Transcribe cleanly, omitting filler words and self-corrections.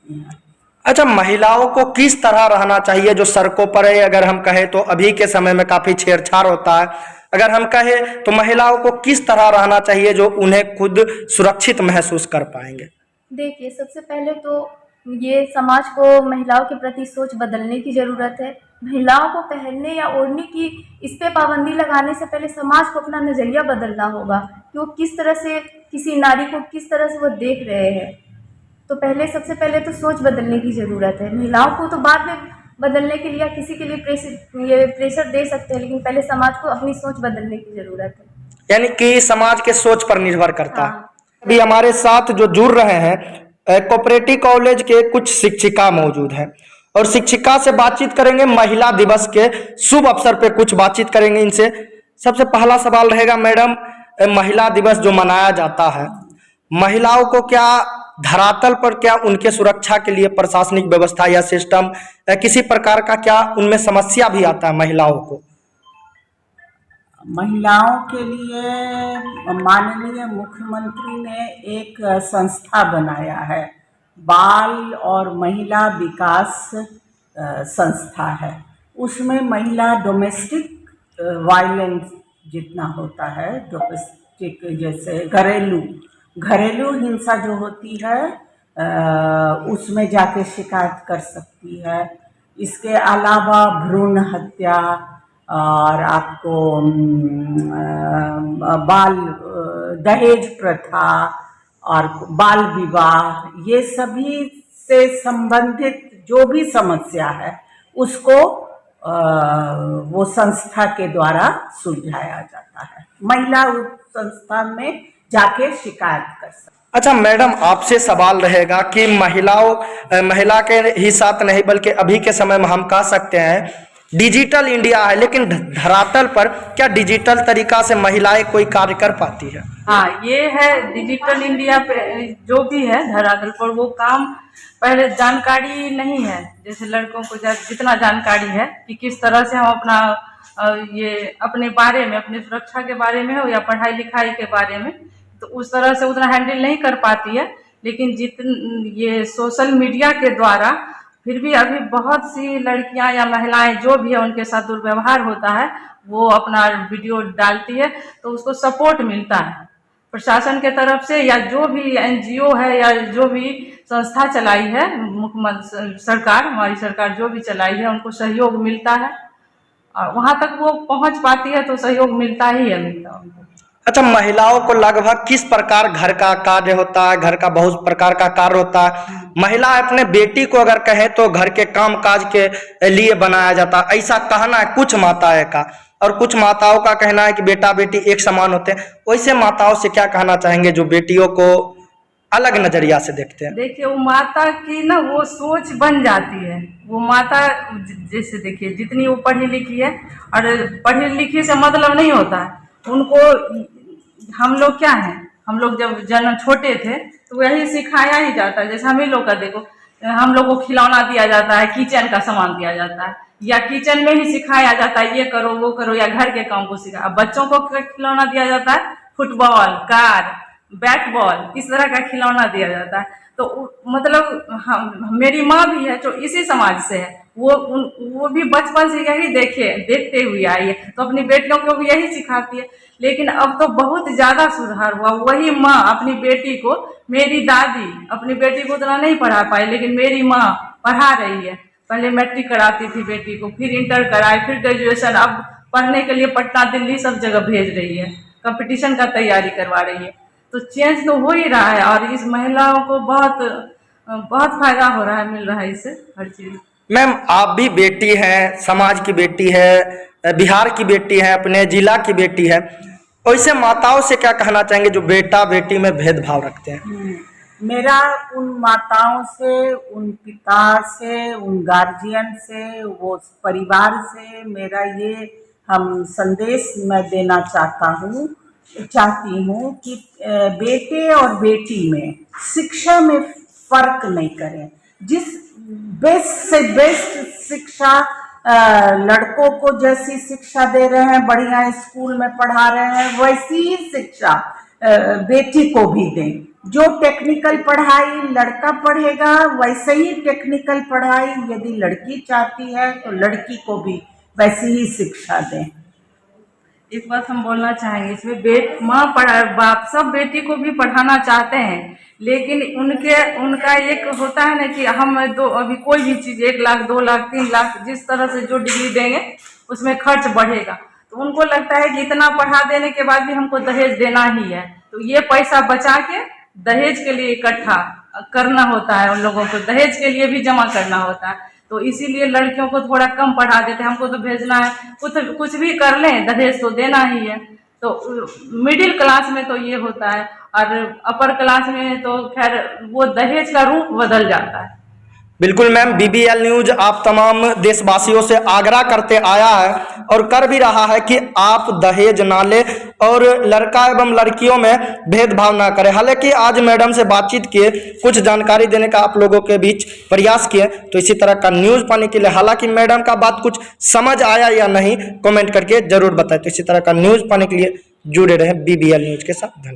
सकती हैं। अच्छा, महिलाओं को किस तरह रहना चाहिए जो सड़कों पर है? अगर हम कहें तो अभी के समय में काफ़ी छेड़छाड़ होता है। अगर हम कहें तो महिलाओं को किस तरह रहना चाहिए जो उन्हें खुद सुरक्षित महसूस कर पाएंगे? देखिए, सबसे पहले तो ये समाज को महिलाओं के प्रति सोच बदलने की ज़रूरत है। महिलाओं को पहनने या ओढ़ने की, इस पे पाबंदी लगाने से पहले समाज को अपना नज़रिया बदलना होगा कि वो किस तरह से किसी नारी को किस तरह से वो देख रहे हैं। तो पहले सबसे पहले तो सोच बदलने की ज़रूरत है। महिलाओं को तो बाद में बदलने के लिए या किसी के लिए प्रेशर दे सकते हैं, लेकिन पहले समाज को अपनी सोच बदलने की ज़रूरत है। यानी कि समाज के सोच पर निर्भर करता है। हाँ। अभी हमारे साथ जो जुड़ रहे हैं कोऑपरेटिव कॉलेज के कुछ शिक्षिका मौजूद हैं और शिक्षिका से बातचीत करेंगे। महिला दिवस के शुभ अवसर पे कुछ बातचीत करेंगे इनसे। सबसे पहला सवाल रहेगा, मैडम, महिला दिवस जो मनाया जाता है, महिलाओं को क्या धरातल पर क्या उनके सुरक्षा के लिए प्रशासनिक व्यवस्था या सिस्टम किसी प्रकार का क्या उनमें समस्या भी आता है महिलाओं को? महिलाओं के लिए माननीय मुख्यमंत्री ने एक संस्था बनाया है, बाल और महिला विकास संस्था है। उसमें महिला डोमेस्टिक वायलेंस जितना होता है, डोमेस्टिक जैसे घरेलू हिंसा जो होती है, उसमें जाके शिकायत कर सकती है। इसके अलावा भ्रूण हत्या और आपको बाल दहेज प्रथा और बाल विवाह, ये सभी से संबंधित जो भी समस्या है उसको वो संस्था के द्वारा सुलझाया जाता है। महिला उस संस्था में जाके शिकायत कर सकती है। अच्छा मैडम, आपसे सवाल रहेगा कि महिला के ही साथ नहीं बल्कि अभी के समय में हम कह सकते हैं डिजिटल इंडिया है, लेकिन धरातल पर क्या डिजिटल तरीका से महिलाएं कोई कार्य कर पाती है? हाँ, ये है डिजिटल इंडिया पे जो भी है धरातल पर वो काम पहले जानकारी नहीं है। जैसे लड़कों को जितना जानकारी है कि किस तरह से हम अपना ये अपने बारे में, अपनी सुरक्षा के बारे में हो या पढ़ाई लिखाई के बारे में, तो उस तरह से उतना हैंडल नहीं कर पाती है। लेकिन ये सोशल मीडिया के द्वारा फिर भी अभी बहुत सी लड़कियां या महिलाएं जो भी है उनके साथ दुर्व्यवहार होता है, वो अपना वीडियो डालती है तो उसको सपोर्ट मिलता है प्रशासन के तरफ से, या जो भी एनजीओ है या जो भी संस्था चलाई है मुख्यमंत्री सरकार, हमारी सरकार जो भी चलाई है, उनको सहयोग मिलता है और वहाँ तक वो पहुँच पाती है तो सहयोग मिलता ही है, मिलता उनको। अच्छा, महिलाओं को लगभग किस प्रकार घर का कार्य होता है? घर का बहुत प्रकार का कार्य होता है। महिला अपने बेटी को अगर कहे तो घर के काम काज के लिए बनाया जाता है, ऐसा कहना है कुछ माताएं का, और कुछ माताओं का कहना है कि बेटा बेटी एक समान होते हैं। वैसे माताओं से क्या कहना चाहेंगे जो बेटियों को अलग नजरिया से देखते हैं? देखिए, वो माता की ना वो सोच बन जाती है। वो माता जैसे देखिए जितनी वो पढ़ी लिखी है, और पढ़ी लिखी से मतलब नहीं होता है उनको। हम लोग क्या हैं, हम लोग जब जन्म छोटे थे तो वही सिखाया ही जाता है। जैसे हम ही लोग का देखो, हम लोग को खिलौना दिया जाता है, किचन का सामान दिया जाता है, या किचन में ही सिखाया जाता है ये करो वो करो, या घर के काम को सिखा। अब बच्चों को खिलौना दिया जाता है, फुटबॉल, कार, बैट बॉल, इस तरह का खिलौना दिया जाता है। तो मतलब मेरी माँ भी है जो इसी समाज से है, वो भी बचपन से यही देखते हुए आई है, तो अपनी बेटियों को भी यही सिखाती है। लेकिन अब तो बहुत ज़्यादा सुधार हुआ। वही माँ अपनी बेटी को, मेरी दादी अपनी बेटी को उतना नहीं पढ़ा पाई, लेकिन मेरी माँ पढ़ा रही है। पहले मैट्रिक कराती थी बेटी को, फिर इंटर कराई, फिर ग्रेजुएशन, अब पढ़ने के लिए पटना दिल्ली सब जगह भेज रही है, कंपटीशन का तैयारी करवा रही है। तो चेंज तो हो ही रहा है और इस महिलाओं को बहुत फायदा हो रहा है, मिल रहा है इससे हर चीज़। मैम, आप भी बेटी हैं, समाज की बेटी है, बिहार की बेटी है, अपने जिला की बेटी है, वैसे माताओं से क्या कहना चाहेंगे जो बेटा बेटी में भेदभाव रखते हैं? मेरा उन माताओं से, उन पिता से, उन गार्जियन से, वो परिवार से मेरा ये हम संदेश मैं देना चाहती हूँ कि बेटे और बेटी में शिक्षा में फर्क नहीं करें। जिस बेस्ट से बेस्ट शिक्षा लड़कों को जैसी शिक्षा दे रहे हैं, बढ़िया स्कूल में पढ़ा रहे हैं, वैसी ही शिक्षा बेटी को भी दें। जो टेक्निकल पढ़ाई लड़का पढ़ेगा वैसे ही टेक्निकल पढ़ाई यदि लड़की चाहती है तो लड़की को भी वैसी ही शिक्षा दें। एक बात हम बोलना चाहेंगे इसमें, माँ पढ़ा बाप सब बेटी को भी पढ़ाना चाहते हैं, लेकिन उनका एक होता है ना कि हम अभी कोई भी चीज़ 1 लाख 2 लाख 3 लाख जिस तरह से जो डिग्री देंगे उसमें खर्च बढ़ेगा, तो उनको लगता है कि इतना पढ़ा देने के बाद भी हमको दहेज देना ही है, तो ये पैसा बचा के दहेज के लिए इकट्ठा करना होता है, उन लोगों को दहेज के लिए भी जमा करना होता है। तो इसीलिए लड़कियों को थोड़ा कम पढ़ा देते हैं, हमको तो भेजना है, कुछ भी कर लें दहेज तो देना ही है। तो मिडिल क्लास में तो ये होता है, और अपर क्लास में तो खैर वो दहेज का रूप बदल जाता है। बिल्कुल मैम, BBL न्यूज आप तमाम देशवासियों से आग्रह करते आया है और कर भी रहा है कि आप दहेज ना ले और लड़का एवं लड़कियों में भेदभाव ना करें। हालांकि आज मैडम से बातचीत किए, कुछ जानकारी देने का आप लोगों के बीच प्रयास किए, तो इसी तरह का न्यूज़ पाने के लिए, हालांकि मैडम का बात कुछ समझ आया या नहीं कमेंट करके जरूर बताएं। तो इसी तरह का न्यूज़ पाने के लिए जुड़े रहें BBL न्यूज के साथ। धन्यवाद।